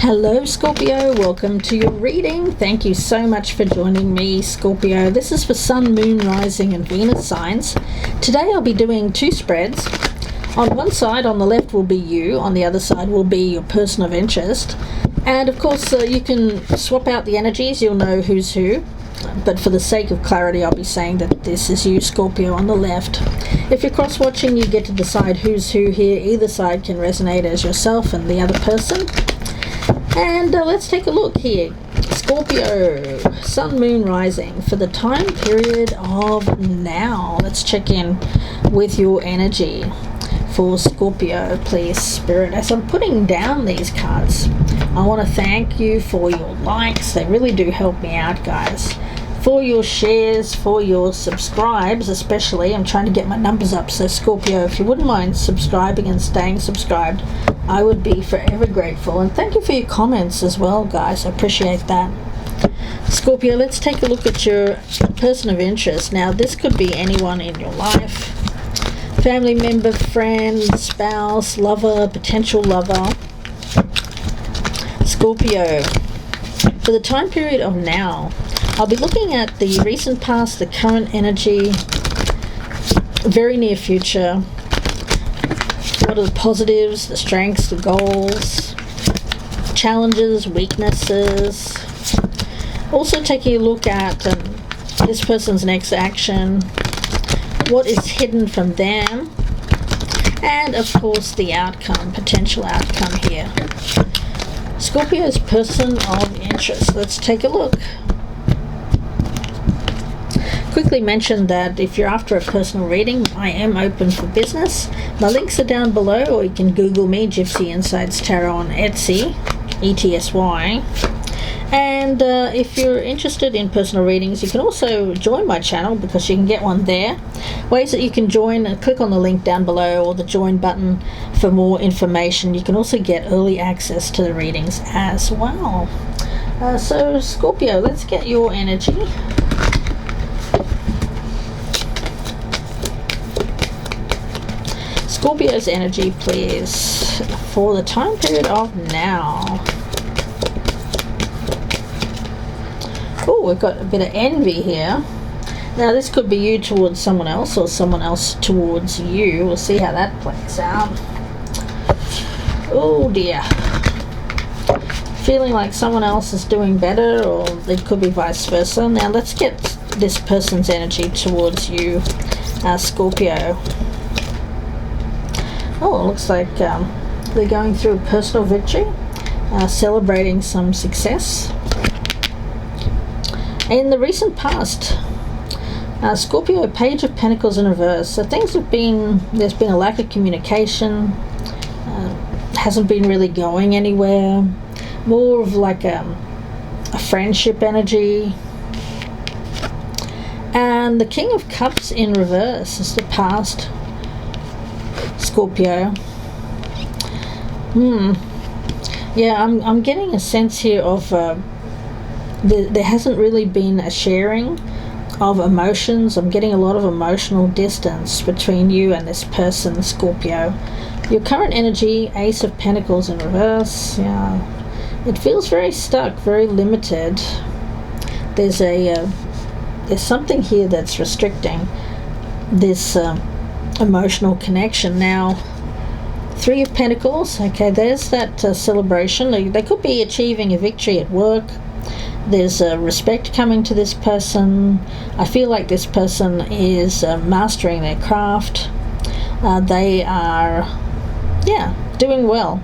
Hello Scorpio, welcome to your reading. Thank you so much for joining me, Scorpio. This is for Sun, Moon, Rising and Venus signs. Today I'll be doing two spreads. On one side, on the left, will be you. On the other side will be your person of interest. And of course you can swap out the energies, you'll know who's who. But for the sake of clarity, I'll be saying that this is you, Scorpio, on the left. If you're cross-watching, you get to decide who's who here. Either side can resonate as yourself and the other person. And let's take a look here. Scorpio, Sun, Moon, Rising for the time period of now. Let's check in with your energy for Scorpio, please, Spirit. As I'm putting down these cards, I want to thank you for your likes. They really do help me out, guys. For your shares, for your subscribes especially. I'm trying to get my numbers up, so Scorpio, if you wouldn't mind subscribing and staying subscribed, I would be forever grateful. And thank you for your comments as well, guys. I appreciate that. Scorpio, let's take a look at your person of interest. Now, this could be anyone in your life. Family member, friend, spouse, lover, potential lover. Scorpio, for the time period of now, I'll be looking at the recent past, the current energy, very near future. What are the positives, the strengths, the goals, challenges, weaknesses. Also taking a look at this person's next action, what is hidden from them, and of course the outcome, potential outcome here. Scorpio's person of interest. Let's take a look. Quickly mention that if you're after a personal reading, I am open for business. My links are down below, or you can Google me, Gypsy Insights Tarot on Etsy, ETSY. And if you're interested in personal readings, you can also join my channel because you can get one there. Ways that you can join, click on the link down below or the join button for more information. You can also get early access to the readings as well. So Scorpio, let's get your energy. Scorpio's energy, please, for the time period of now. Oh, we've got a bit of envy here. Now, this could be you towards someone else or someone else towards you. We'll see how that plays out. Oh, dear. Feeling like someone else is doing better, or it could be vice versa. Now, let's get this person's energy towards you, Scorpio. Oh, it looks like they're going through a personal victory, celebrating some success. In the recent past, Scorpio, Page of Pentacles in reverse. So things have been, there's been a lack of communication, hasn't been really going anywhere. More of like a friendship energy. And the King of Cups in reverse is the past, Scorpio. Yeah, I'm getting a sense here of there hasn't really been a sharing of emotions. I'm getting a lot of emotional distance between you and this person, Scorpio. Your current energy, Ace of Pentacles in reverse. Yeah, it feels very stuck, very limited. There's something here that's restricting this emotional connection. Now, Three of Pentacles. Okay, there's that celebration. They could be achieving a victory at work. There's respect coming to this person. I feel like this person is mastering their craft. They are, yeah, doing well.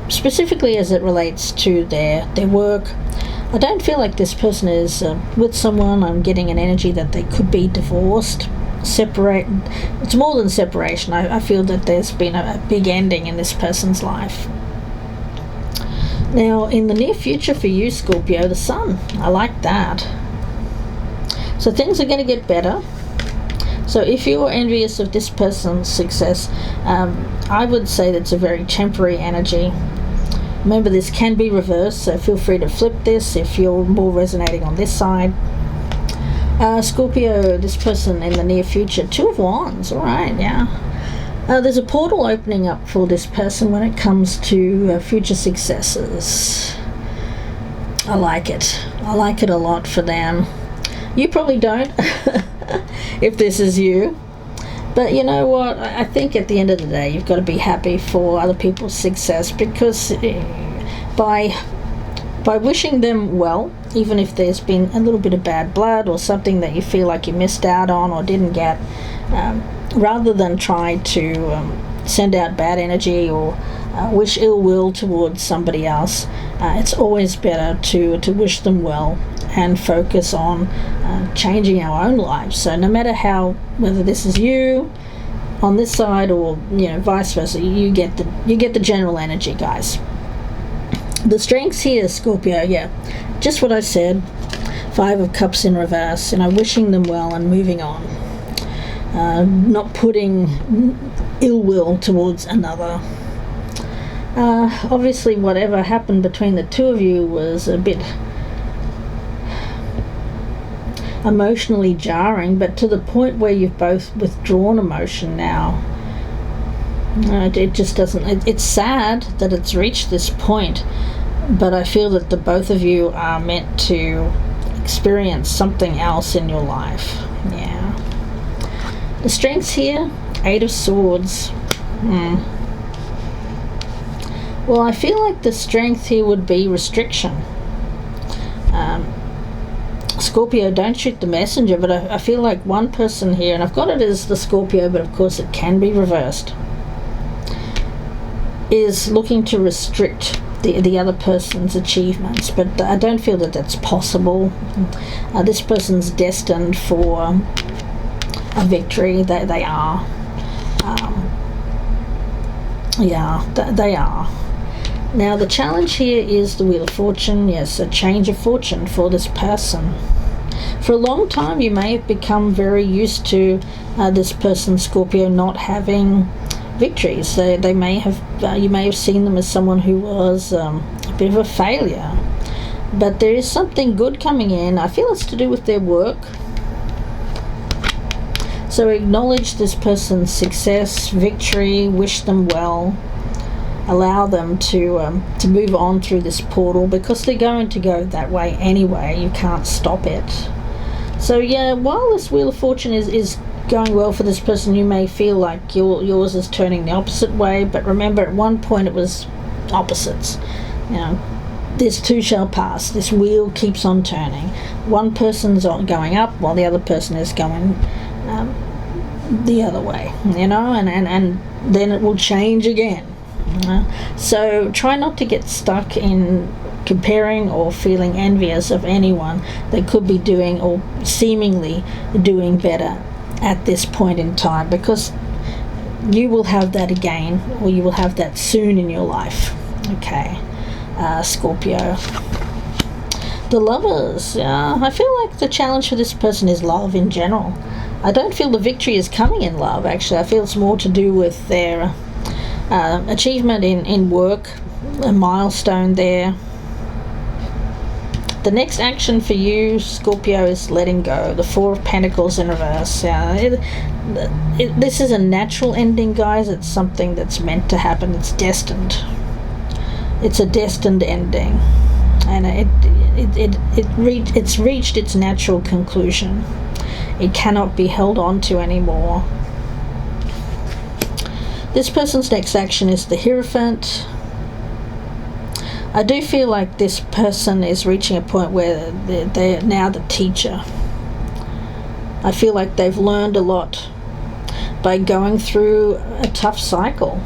Specifically as it relates to their work. I don't feel like this person is with someone. I'm getting an energy that they could be divorced, separate. It's more than separation. I feel that there's been a big ending in this person's life. Now, in the near future for you, Scorpio, the Sun. I like that. So things are going to get better. So if you're envious of this person's success, I would say that's a very temporary energy. Remember, this can be reversed, so feel free to flip this if you're more resonating on this side. Scorpio, this person in the near future, Two of Wands. All right, yeah. There's a portal opening up for this person when it comes to future successes. I like it. I like it a lot for them. You probably don't, if this is you. But you know what? I think at the end of the day, you've got to be happy for other people's success, because by wishing them well, even if there's been a little bit of bad blood or something that you feel like you missed out on or didn't get, rather than try to send out bad energy or wish ill will towards somebody else, it's always better to wish them well and focus on changing our own lives. So no matter whether this is you on this side or vice versa, you get the general energy, guys. The strengths here, Scorpio, just what I said. 5 of Cups in reverse, wishing them well and moving on. Not putting ill will towards another. Obviously, whatever happened between the two of you was a bit emotionally jarring, but to the point where you've both withdrawn emotion now. It just doesn't. It's sad that it's reached this point, but I feel that the both of you are meant to experience something else in your life. Yeah. The strengths here, 8 of Swords. Well, I feel like the strength here would be restriction. Scorpio, don't shoot the messenger, but I feel like one person here, and I've got it as the Scorpio, but of course it can be reversed, is looking to restrict the other person's achievements, but I don't feel that that's possible. This person's destined for a victory. They are. They are. Now the challenge here is the Wheel of Fortune. Yes, a change of fortune for this person. For a long time you may have become very used to this person, Scorpio, not having victories. They may have you may have seen them as someone who was a bit of a failure, but there is something good coming in. I feel it's to do with their work. So acknowledge this person's success, victory, wish them well, allow them to move on through this portal, because they're going to go that way anyway. You can't stop it. So yeah, while this Wheel of Fortune is going well for this person, you may feel like yours is turning the opposite way, but remember, at one point it was opposites. This too shall pass. This wheel keeps on turning. One person's going up while the other person is going the other way, and then it will change again. So try not to get stuck in comparing or feeling envious of anyone that could be doing or seemingly doing better at this point in time, because you will have that again, or you will have that soon in your life. Okay, Scorpio. The Lovers. I feel like the challenge for this person is love in general. I don't feel the victory is coming in love, actually. I feel it's more to do with their achievement in work, a milestone there. The next action for you, Scorpio, is letting go. The 4 of Pentacles in reverse. This is a natural ending, guys. It's something that's meant to happen. It's destined. It's a destined ending, and it's reached its natural conclusion. It cannot be held on to anymore. This person's next action is the Hierophant. I do feel like this person is reaching a point where they're now the teacher. I feel like they've learned a lot by going through a tough cycle.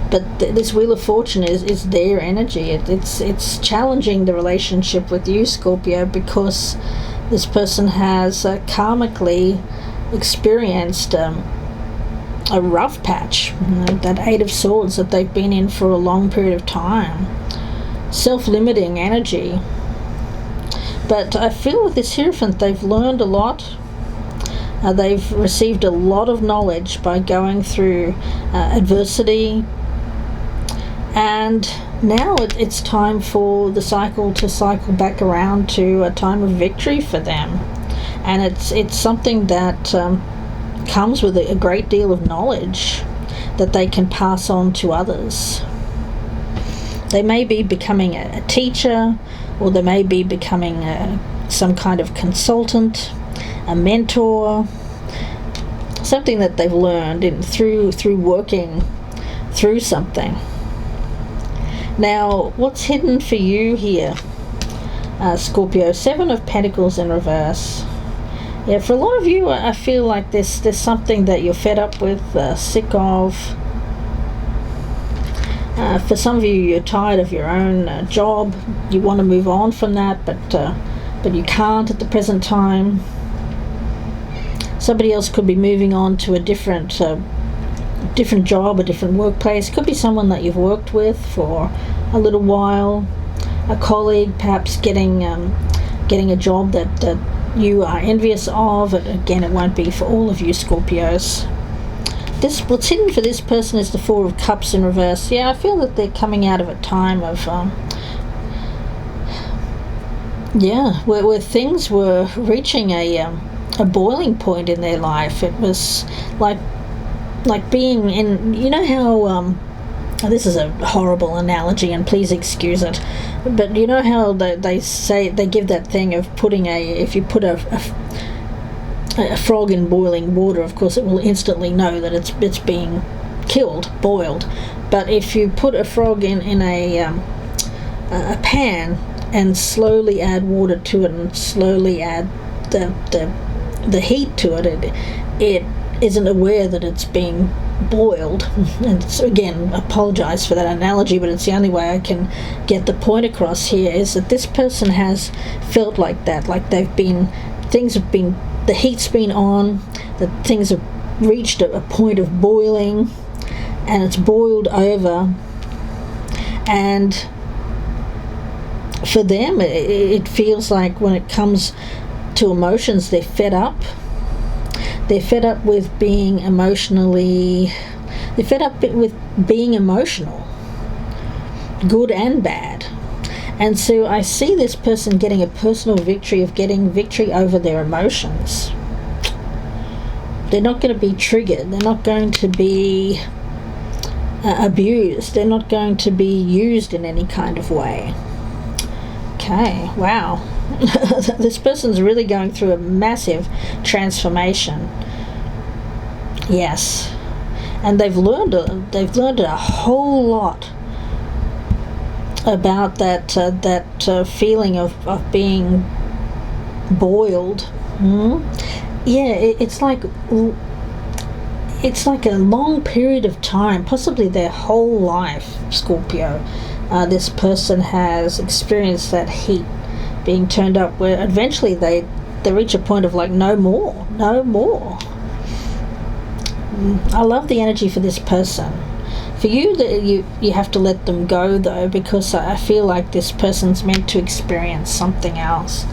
But this Wheel of Fortune is their energy. It's challenging the relationship with you, Scorpio, because this person has karmically experienced a rough patch, that 8 of Swords that they've been in for a long period of time. Self-limiting energy. But I feel with this Hierophant, they've learned a lot. They've received a lot of knowledge by going through adversity. And now it's time for the cycle to cycle back around to a time of victory for them. And it's something that comes with a great deal of knowledge that they can pass on to others. They may be becoming a teacher, or they may be becoming some kind of consultant, a mentor, something that they've learned through working through something. Now, what's hidden for you here, Scorpio? 7 of Pentacles in reverse. Yeah, for a lot of you, I feel like there's something that you're fed up with, sick of. For some of you, you're tired of your own job. You want to move on from that, but you can't at the present time. Somebody else could be moving on to a different job, a different workplace. Could be someone that you've worked with for a little while, a colleague, perhaps getting a job that you are envious of. Again, it won't be for all of you Scorpios. What's hidden for this person is the 4 of Cups in reverse. Yeah, I feel that they're coming out of a time of where things were reaching a boiling point in their life. It was like being in, you know how this is a horrible analogy, and please excuse it, but you know how they say, they give that thing of if you put a frog in boiling water, of course it will instantly know that it's being killed, boiled. But if you put a frog in a pan and slowly add water to it and slowly add the heat to it isn't aware that it's being boiled. And so again, apologize for that analogy, but it's the only way I can get the point across here, is that this person has felt like that, like the heat's been on, that things have reached a point of boiling, and it's boiled over. And for them, it feels like when it comes to emotions, they're fed up. They're fed up with being emotional, good and bad. And so I see this person getting a personal victory, getting victory over their emotions. They're not going to be triggered. They're not going to be abused. They're not going to be used in any kind of way. Okay, wow. This person's really going through a massive transformation. Yes, and they've learned a whole lot about that feeling of being boiled. Yeah, it's like a long period of time, possibly their whole life, Scorpio. This person has experienced that heat being turned up, where eventually they reach a point of like, no more. I love the energy for this person. For you, you have to let them go though, because I feel like this person's meant to experience something else.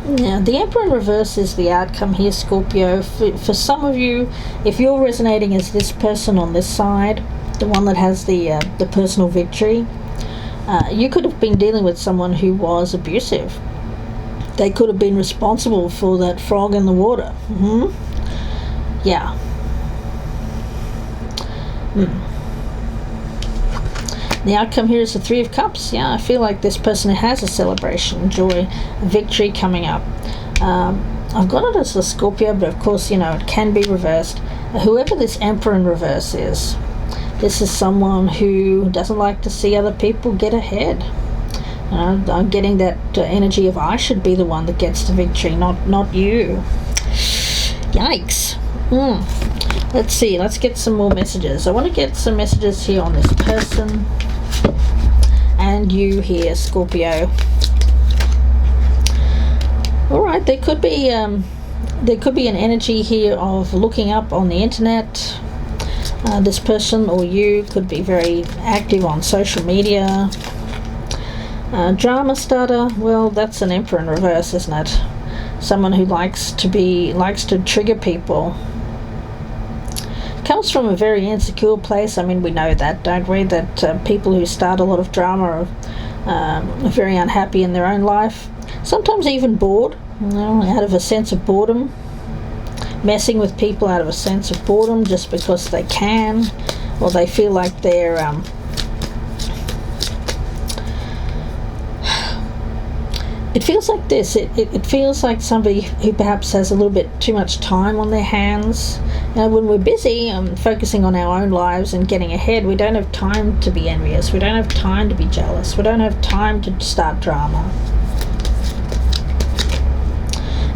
Now, the Emperor in reverse is the outcome here, Scorpio. For some of you, if you're resonating as this person on this side, the one that has the personal victory, you could have been dealing with someone who was abusive. They could have been responsible for that frog in the water. Yeah. The outcome here is the 3 of Cups. Yeah, I feel like this person has a celebration, joy, a victory coming up. I've got it as a Scorpio, but of course, it can be reversed. Whoever this Emperor in reverse is, this is someone who doesn't like to see other people get ahead. I'm getting that energy of I should be the one that gets the victory, not you. Yikes. Let's see, let's get some more messages. I want to get some messages here on this person and you here, Scorpio. Alright, there could be an energy here of looking up on the internet. This person or you could be very active on social media. Drama starter, well, that's an Emperor in reverse, isn't it? Someone who likes to trigger people. Comes from a very insecure place. I mean, we know that, don't we? That people who start a lot of drama are very unhappy in their own life. Sometimes even bored, out of a sense of boredom. messing with people out of a sense of boredom just because they can, or they feel like they're it feels like this. It feels like somebody who perhaps has a little bit too much time on their hands. When we're busy focusing on our own lives and getting ahead, we don't have time to be envious. We don't have time to be jealous. We don't have time to start drama.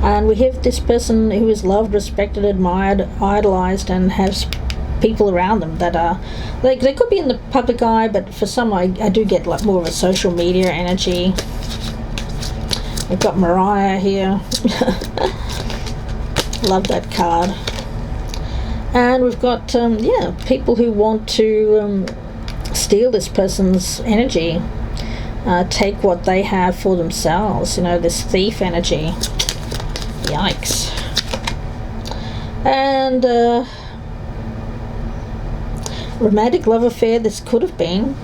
And we have this person who is loved, respected, admired, idolized, and has people around them that are, they could be in the public eye, but for some I do get like more of a social media energy. We've got Mariah here. Love that card. And we've got people who want to steal this person's energy, take what they have for themselves, this thief energy. Yikes. And romantic love affair, this could have been.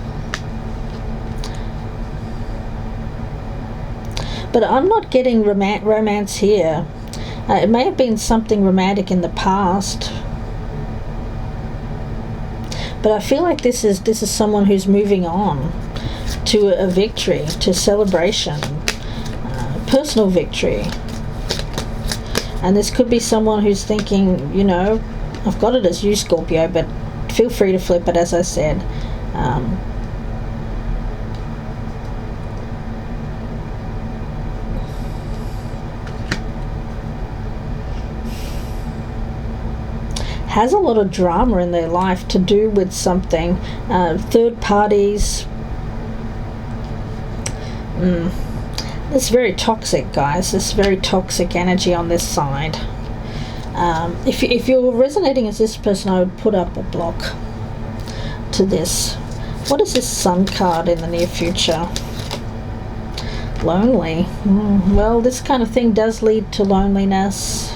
But I'm not getting romance here. It may have been something romantic in the past. But I feel like this is someone who's moving on to a victory, to celebration, personal victory. And this could be someone who's thinking, I've got it as you, Scorpio, but feel free to flip it, as I said. Has a lot of drama in their life to do with something, third parties. It's very toxic, guys. This very toxic energy on this side. If you're resonating as this person, I would put up a block to this. What is this Sun card in the near future? Lonely. Well, this kind of thing does lead to loneliness.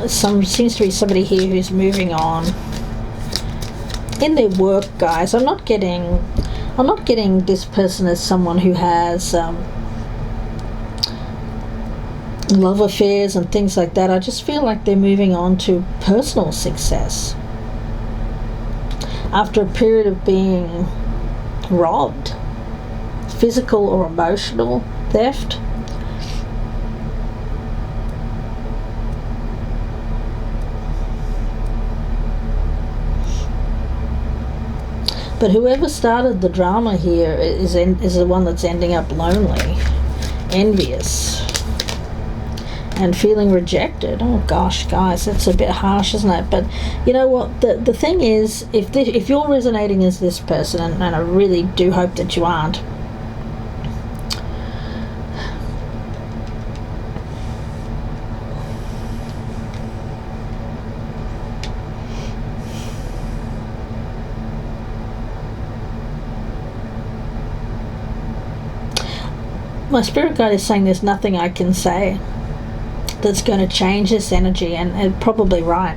Seems to be somebody here who's moving on in their work, guys. I'm not getting this person as someone who has love affairs and things like that. I just feel like they're moving on to personal success after a period of being robbed, physical or emotional theft. But whoever started the drama here is the one that's ending up lonely, envious, and feeling rejected. Oh gosh, guys, that's a bit harsh, isn't it? But you know what? The thing is, if you're resonating as this person, and I really do hope that you aren't, my spirit guide is saying there's nothing I can say that's going to change this energy, and probably right.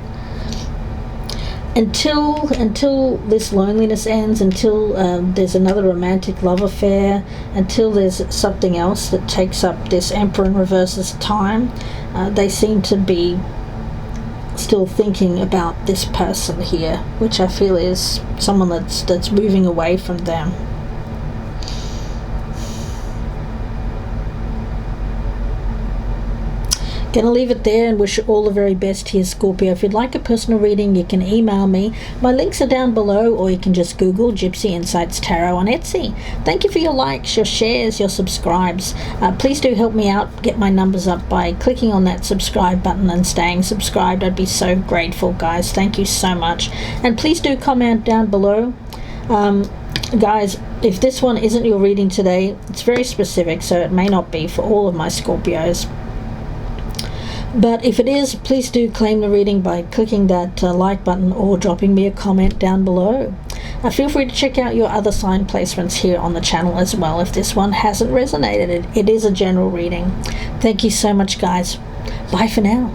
Until this loneliness ends, until there's another romantic love affair, until there's something else that takes up this Emperor in Reverse's time, they seem to be still thinking about this person here, which I feel is someone that's moving away from them. Gonna leave it there and wish you all the very best here, Scorpio. If you'd like a personal reading, you can email me. My links are down below, or you can just Google Gypsy Insights Tarot on Etsy. Thank you for your likes, your shares, your subscribes. Please do help me out, get my numbers up by clicking on that subscribe button and staying subscribed. I'd be so grateful, guys. Thank you so much. And please do comment down below. Guys, if this one isn't your reading today, it's very specific, so it may not be for all of my Scorpios. But if it is, please do claim the reading by clicking that like button or dropping me a comment down below. Feel free to check out your other sign placements here on the channel as well if this one hasn't resonated. It is a general reading. Thank you so much, guys. Bye for now.